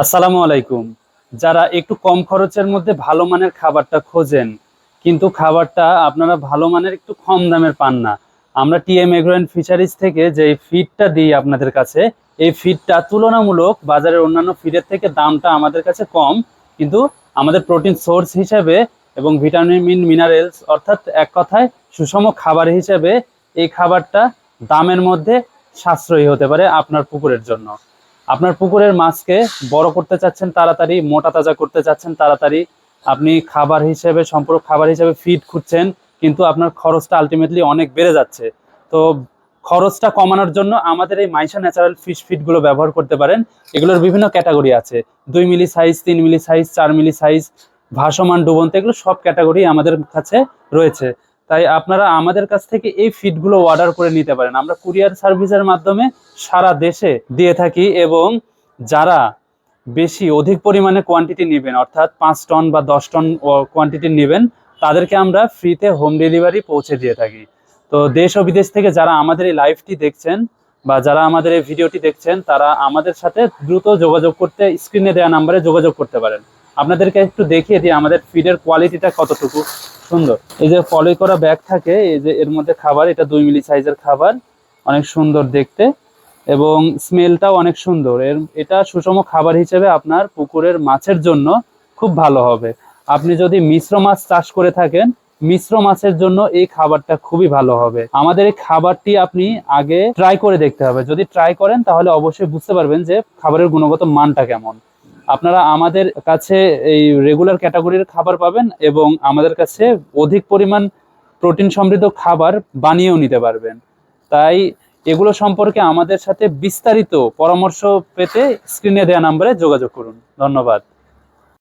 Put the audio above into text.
আসসালামু আলাইকুম। যারা একটু কম খরচের মধ্যে ভালো মানের খাবারটা খোঁজেন, কিন্তু খাবারটা আপনারা ভালো মানের একটু কম দামের পান না, আমরা টিএম এগ্রো অ্যান্ড ফিশারিজ থেকে যে ফিডটা দিই আপনাদের কাছে, এই ফিডটা তুলনামূলক বাজারের অন্যান্য ফিডের থেকে দামটা আমাদের কাছে কম, কিন্তু আমাদের প্রোটিন সোর্স হিসেবে এবং ভিটামিন মিনারেলস অর্থাৎ এক কথায় সুষম খাবার হিসেবে এই খাবারটা দামের মধ্যে সাশ্রয়ী হতে পারে আপনার পুকুরের জন্য। আপনার পুকুরের মাছকে বড় করতে চাচ্ছেন তাড়াতাড়ি, মোটা তাজা করতে চাচ্ছেন তাড়াতাড়ি, আপনি খাবার হিসেবে সম্পূরক খাবার হিসেবে ফিড খুঁজছেন, কিন্তু আপনার খরচটা আলটিমেটলি অনেক বেড়ে যাচ্ছে। তো খরচটা কমানোর জন্য আমাদের এই মাইশা ন্যাচারাল ফিশ ফিডগুলো ব্যবহার করতে পারেন। এগুলোর বিভিন্ন ক্যাটাগরি আছে, 2 মিলি সাইজ, 3 মিলি সাইজ, 4 মিলি সাইজ, ভাসমান ডুবন্ত, এগুলো সব ক্যাটাগরি আমাদের কাছে রয়েছে। তাই আপনারা আমাদের কাছ থেকে এই ফিডগুলো অর্ডার করে নিতে পারেন। আমরা কুরিয়ার সার্ভিসের মাধ্যমে সারা দেশে দিয়ে থাকি, এবং যারা বেশি অধিক পরিমাণে কোয়ান্টিটি নেবেন, অর্থাৎ 5 টন বা 10 টন কোয়ান্টিটি নেবেন, তাদেরকে আমরা ফ্রিতে হোম ডেলিভারি পৌঁছে দিয়ে থাকি। তো দেশ ও বিদেশ থেকে যারা আমাদের এই লাইভটি দেখছেন বা যারা আমাদের এই ভিডিওটি দেখছেন, তারা আমাদের সাথে দ্রুত যোগাযোগ করতে স্ক্রিনে দেওয়া নাম্বারে যোগাযোগ করতে পারেন। আপনাদেরকে একটু দেখিয়ে দিই আমাদের ফিডের কোয়ালিটিটা কতটুকু সুন্দর। এই যে পলি করা ব্যাগ থাকে, এই যে এর মধ্যে খাবার, এটা 2 মিলি সাইজের খাবার, অনেক সুন্দর দেখতে এবং স্মেলটাও অনেক সুন্দর। এটা সুষম খাবার হিসেবে আপনার পুকুরের মাছের জন্য খুব ভালো হবে। আপনি যদি মিশ্র মাছ চাষ করে থাকেন, মিশ্র মাছের জন্য এই খাবারটা খুবই ভালো হবে। আমাদের এই খাবারটি আপনি আগে ট্রাই করে দেখতে হবে। যদি ট্রাই করেন তাহলে অবশ্যই বুঝতে পারবেন যে খাবারের গুণগত মানটা কেমন। আপনারা আমাদের কাছে এই রেগুলার ক্যাটাগরির খাবার পাবেন এবং আমাদের কাছে অধিক পরিমাণ প্রোটিন সমৃদ্ধ খাবার বানিয়েও নিতে পারবেন। তাই এগুলো সম্পর্কে আমাদের সাথে বিস্তারিত পরামর্শ পেতে স্ক্রিনে দেওয়া নাম্বারে যোগাযোগ করুন। ধন্যবাদ।